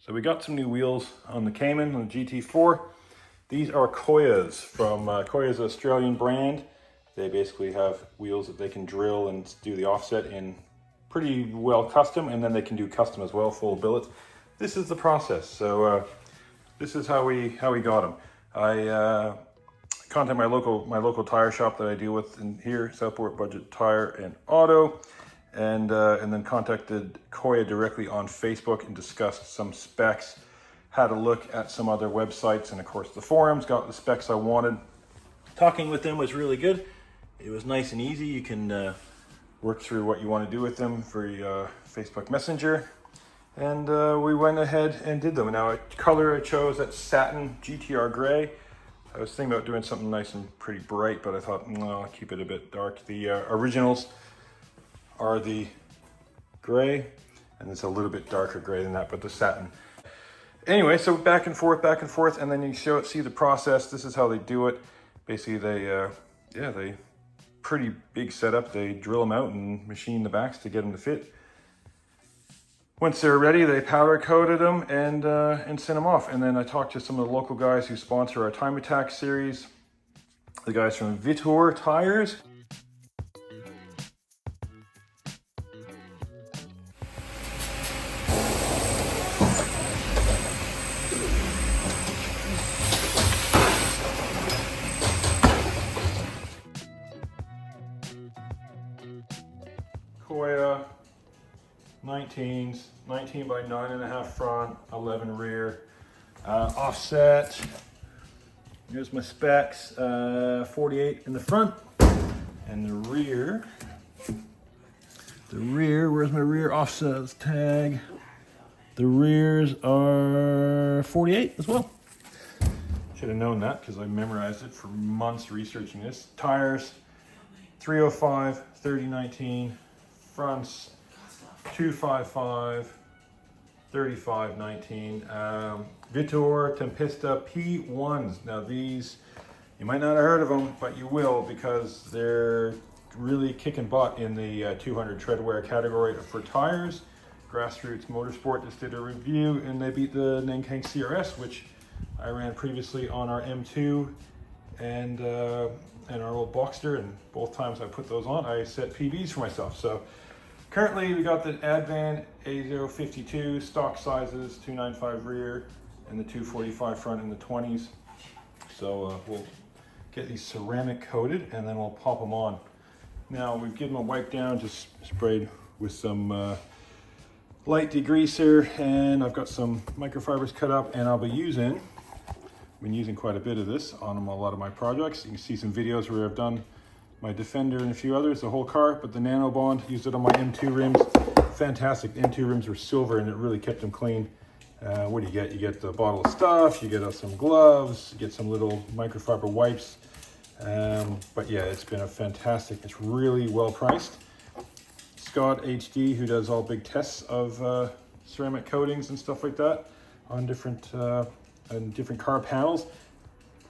So we got some new wheels on the Cayman, on the GT4. These are Koyas from Koya's Australian brand. They basically have wheels that they can drill and do the offset in pretty well custom, and then they can do custom as well, full billets. This is the process. So this is how we got them. I contacted my local tire shop that I deal with in here, Southport Budget Tire and Auto. And then contacted Koya directly on Facebook and discussed some specs, had a look at some other websites and of course the forums, got the specs I wanted. Talking with them was really good. It was nice and easy. You can work through what you want to do with them for Facebook Messenger. And we went ahead and did them. Now, color I chose, that Satin GTR Grey. I was thinking about doing something nice and pretty bright, but I thought, no, I'll keep it a bit dark. The originals are the gray, and it's a little bit darker gray than that, but the satin. Anyway, so back and forth, and then you see the process. This is how they do it. Basically, they pretty big setup. They drill them out and machine the backs to get them to fit. Once they're ready, they powder coated them and send them off. And then I talked to some of the local guys who sponsor our Time Attack series. The guys from Vitour Tires. Koya 19s, 19 by 9.5 front, 11 rear, offset. Here's my specs, 48 in the front, and the rear. Where's my rear offset tag? The rears are 48 as well. Should have known that because I memorized it for months researching this. Tires, 305, 3019. Fronts, 255, 3519. Vitour Tempesta P1s. Now these, you might not have heard of them, but you will because they're really kicking butt in the 200 treadwear category for tires. Grassroots Motorsport just did a review and they beat the Nankang CRS, which I ran previously on our M2 and our old Boxster, and both times I put those on, I set PBs for myself. So currently we got the Advan A052 stock sizes, 295 rear and the 245 front in the 20s. So we'll get these ceramic coated and then we'll pop them on. Now we've given them a wipe down, just sprayed with some light degreaser, and I've got some microfibers cut up, and I'll be using, been using quite a bit of this on a lot of my projects. You can see some videos where I've done my Defender and a few others, the whole car, but the Nano Bond, used it on my M2 rims. Fantastic. The M2 rims were silver and it really kept them clean. What do you get? You get the bottle of stuff, you get some gloves, you get some little microfiber wipes. But yeah, it's been a fantastic, it's really well priced. Scott HD, who does all big tests of ceramic coatings and stuff like that on different car panels,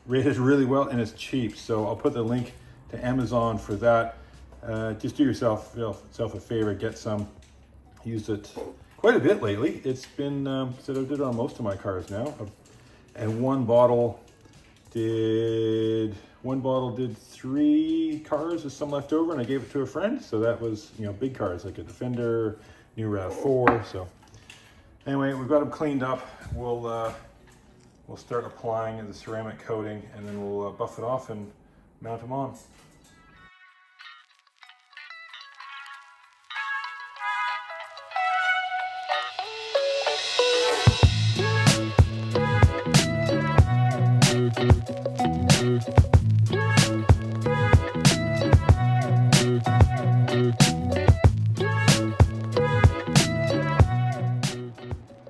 rated really well, and it's cheap. So I'll put the link to Amazon for that. Just do yourself a favor, get some. Used it quite a bit lately. It's been so I did it on most of my cars now, and one bottle did 3 cars with some left over, and I gave it to a friend. So that was, you know, big cars like a Defender, new RAV4. So anyway, we've got them cleaned up. We'll start applying the ceramic coating, and then we'll buff it off and mount them on.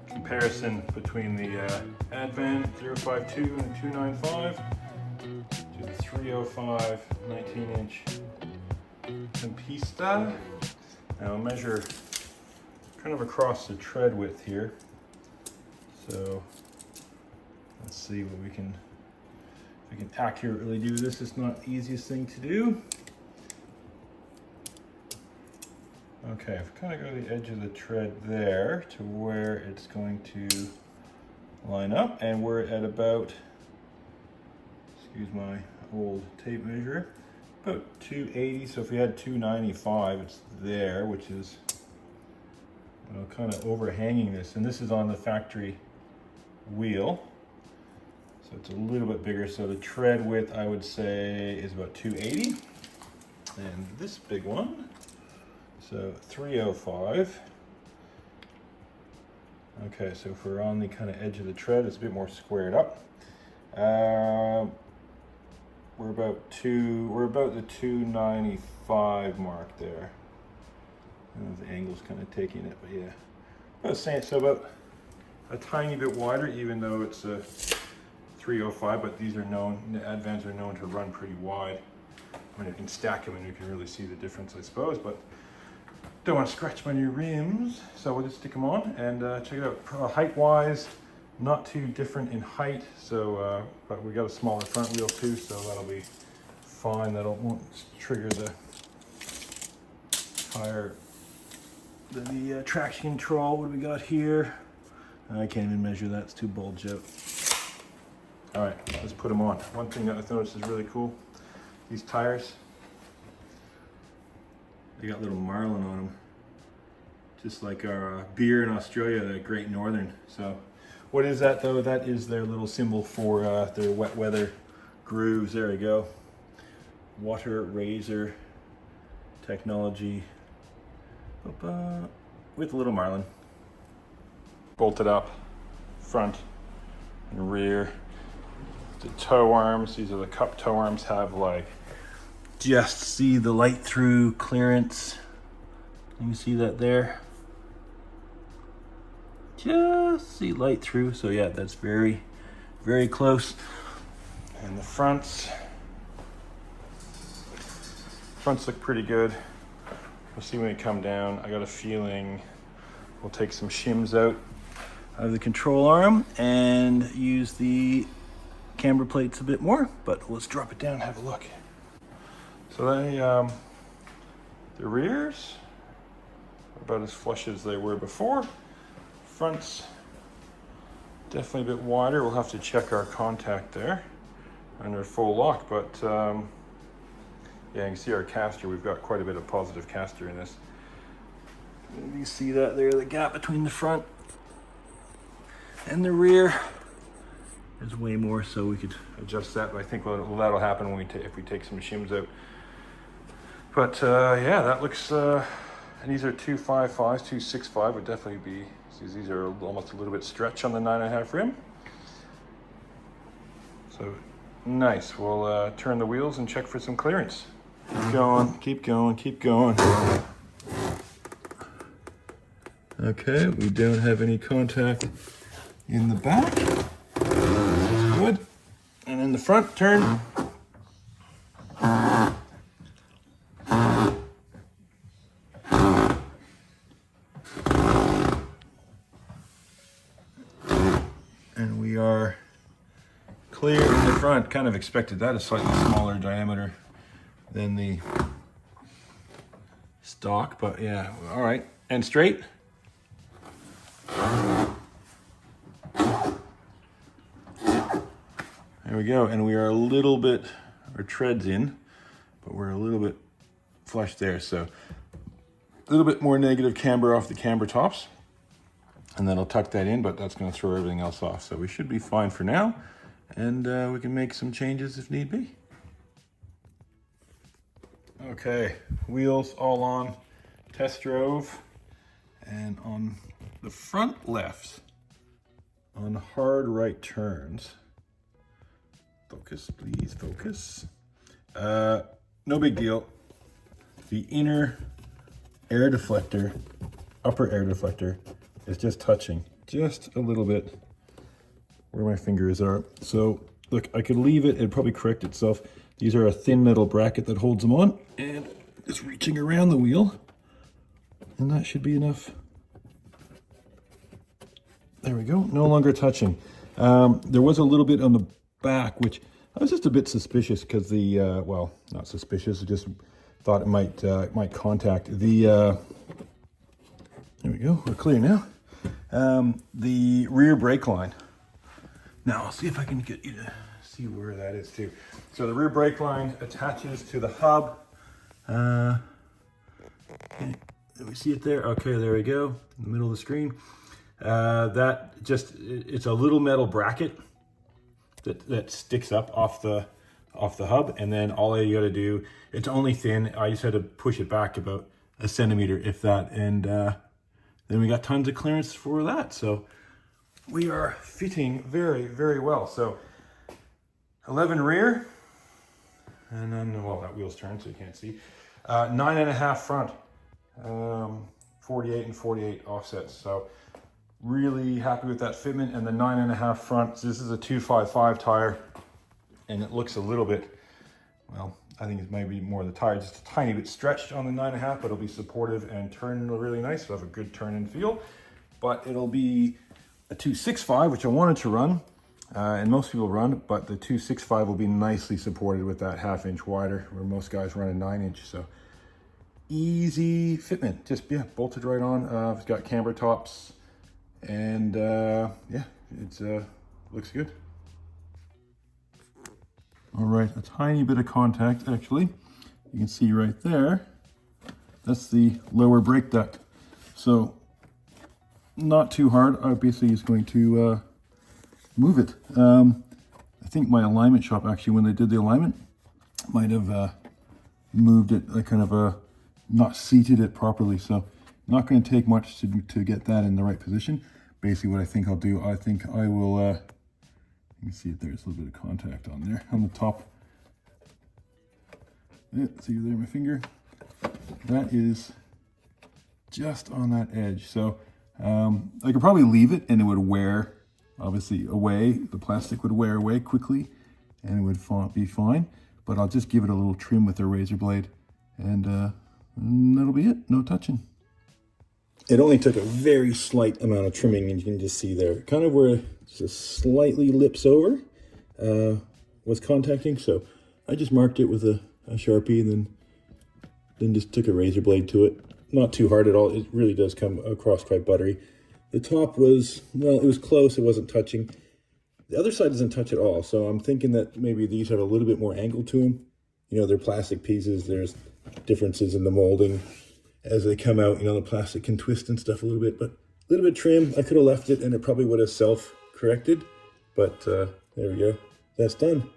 Comparison between the Advan A052 and 295 to the 305 19-inch Tempesta. Now I'll measure kind of across the tread width here. So let's see what we can accurately do this. It's not the easiest thing to do. Okay, I've kind of got the edge of the tread there to where it's going to line up, and we're at about, excuse my old tape measure, about 280. So if we had 295, it's there, which is, you know, kind of overhanging this. And this is on the factory wheel, so it's a little bit bigger. So the tread width, I would say, is about 280. And this big one, so 305. Okay, so if we're on the kind of edge of the tread, it's a bit more squared up. We're about the 295 mark there. And the angle's kind of taking it, but yeah. I was saying, so about a tiny bit wider, even though it's a 305, but these are known, the Advans are known to run pretty wide. When you can stack them and you can really see the difference, I suppose, but don't want to scratch my new rims, so we'll just stick them on and check it out. Height-wise, not too different in height, so but we got a smaller front wheel too, so that'll be fine. That won't trigger the tire, the traction control. What do we got here? I can't even measure that; it's too bulged out. All right, let's put them on. One thing that I've noticed is really cool. These tires, they got little marlin on them, just like our beer in Australia, the Great Northern. So what is that though? That is their little symbol for their wet weather grooves. There we go. Water razor technology with a little marlin. Bolted up front and rear. The toe arms, these are the cup toe arms, have like, just see the light through clearance. You can see that there. Just see light through. So yeah, that's very, very close. And the fronts look pretty good. We'll see when we come down. I got a feeling we'll take some shims out of the control arm and use the camber plates a bit more, but let's drop it down and have a look. So the rears are about as flush as they were before. Fronts definitely a bit wider. We'll have to check our contact there under full lock, but yeah, you can see our caster. We've got quite a bit of positive caster in this. You see that there, the gap between the front and the rear. There's way more, so we could adjust that, but I think that'll happen when if we take some shims out. But yeah, that looks, and these are 255s, 265 would definitely be, these are almost a little bit stretch on the 9.5 rim. So nice. We'll turn the wheels and check for some clearance. Keep going, keep going, keep going. Okay, we don't have any contact in the back. Good. And in the front, turn. And we are clear in the front. Kind of expected that, a slightly smaller diameter than the stock, but yeah, all right. And straight. There we go, and we are a little bit, our tread's in, but we're a little bit flush there, so a little bit more negative camber off the camber tops, and then I'll tuck that in, but that's going to throw everything else off, so we should be fine for now, and we can make some changes if need be. Okay, wheels all on, test drove, and on the front left, on hard right turns, focus, please, focus. No big deal. The inner air deflector, upper air deflector, is just touching just a little bit where my fingers are. So look, I could leave it, it'd probably correct itself. These are a thin metal bracket that holds them on, and it's reaching around the wheel, and that should be enough. There we go, no longer touching. There was a little bit on the back, which I was just a bit suspicious because the well, not suspicious, I just thought it might contact the there we go, we're clear now. The rear brake line Now I'll see if I can get you to see where that is too. So the rear brake line attaches to the hub. Okay, let me see it there. Okay, there we go, in the middle of the screen. It's a little metal bracket that sticks up off the hub, and then all you got to do, it's only thin. I just had to push it back about a centimeter, if that, and then we got tons of clearance for that. So we are fitting very, very well. So 11 rear, and then, well, that wheel's turned so you can't see. 9.5 front, 48 and 48 offsets. So really happy with that fitment, and the 9.5 front. So this is a 255 tire, and it looks a little bit, well, I think it might be more the tire, just a tiny bit stretched on the 9.5, but it'll be supportive and turn really nice. It'll have a good turn and feel, but it'll be a 265, which I wanted to run, and most people run, but the 265 will be nicely supported with that 1/2 inch wider, where most guys run a 9-inch. So easy fitment, just, yeah, bolted right on. It's got camber tops, and yeah, it's looks good. All right, a tiny bit of contact, actually. You can see right there, that's the lower brake duct. So not too hard. I basically is going to move it. I think my alignment shop, actually, when they did the alignment, might have moved it, kind of not seated it properly. So not going to take much to get that in the right position. Basically what I think I'll do, I think I will, you can see it, there's a little bit of contact on there, on the top. Yeah, see there, my finger? That is just on that edge. So I could probably leave it and it would wear, obviously, away. The plastic would wear away quickly and it would be fine. But I'll just give it a little trim with a razor blade, and that'll be it, no touching. It only took a very slight amount of trimming, and you can just see there, kind of where it just slightly lips over was contacting. So I just marked it with a Sharpie, and then just took a razor blade to it. Not too hard at all. It really does come across quite buttery. The top was, well, it was close. It wasn't touching. The other side doesn't touch at all. So I'm thinking that maybe these have a little bit more angle to them. You know, they're plastic pieces. There's differences in the molding as they come out. You know, the plastic can twist and stuff a little bit, but a little bit trim. I could have left it and it probably would have self-corrected, but there we go. That's done.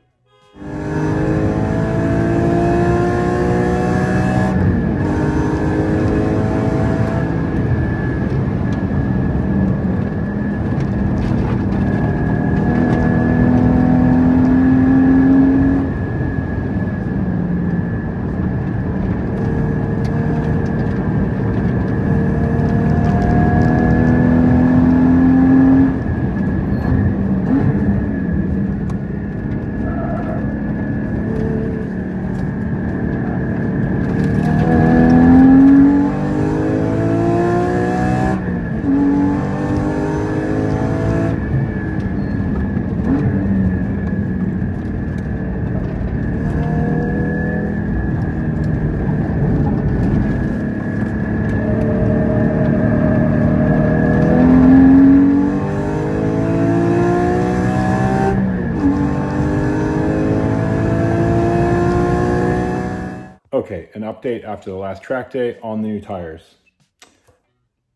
Okay, an update after the last track day on the new tires.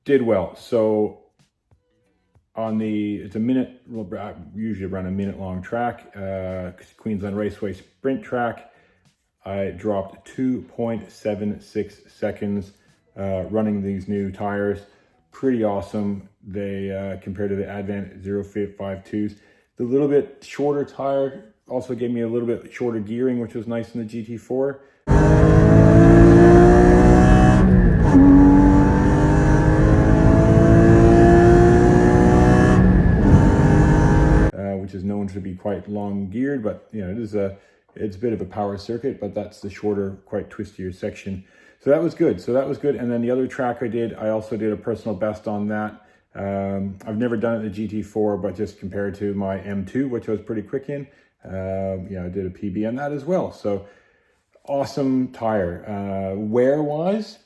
Did well. So on it's a minute, we'll usually run a minute long track, Queensland Raceway sprint track. I dropped 2.76 seconds running these new tires. Pretty awesome. They compared to the Advan A052s. The little bit shorter tire also gave me a little bit shorter gearing, which was nice in the GT4. Which is known to be quite long geared, but you know, it's a bit of a power circuit, but that's the shorter, quite twistier section. So that was good. And then the other track I also did a personal best on that. I've never done it in the GT4, but just compared to my M2, which I was pretty quick in, I did a PB on that as well. So awesome tire. Wear wise,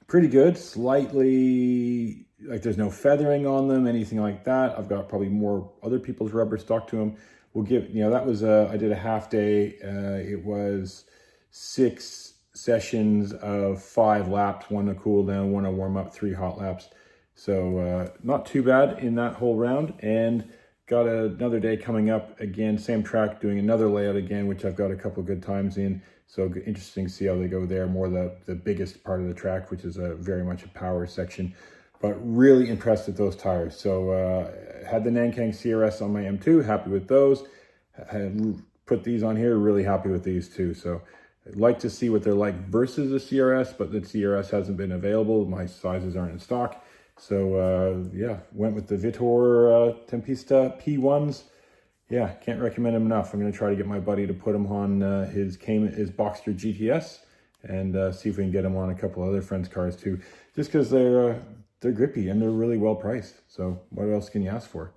pretty good. Slightly, like there's no feathering on them, anything like that. I've got probably more other people's rubber stuck to them. We'll give, you know, that was, I did a half day. It was 6 sessions of 5 laps, 1 to cool down, 1 to warm up, 3 hot laps. So not too bad in that whole round. And got another day coming up again, same track, doing another layout again, which I've got a couple good times in. So interesting to see how they go there, more the biggest part of the track, which is very much a power section. But really impressed with those tires. So had the Nankang CRS on my M2, happy with those. Had put these on here, really happy with these too. So I'd like to see what they're like versus the CRS, but the CRS hasn't been available. My sizes aren't in stock. So yeah, went with the Vitour Tempesta P1s. Yeah, can't recommend them enough. I'm going to try to get my buddy to put them on his Boxster GTS and see if we can get them on a couple other friends' cars too. Just because they're grippy and they're really well priced. So what else can you ask for?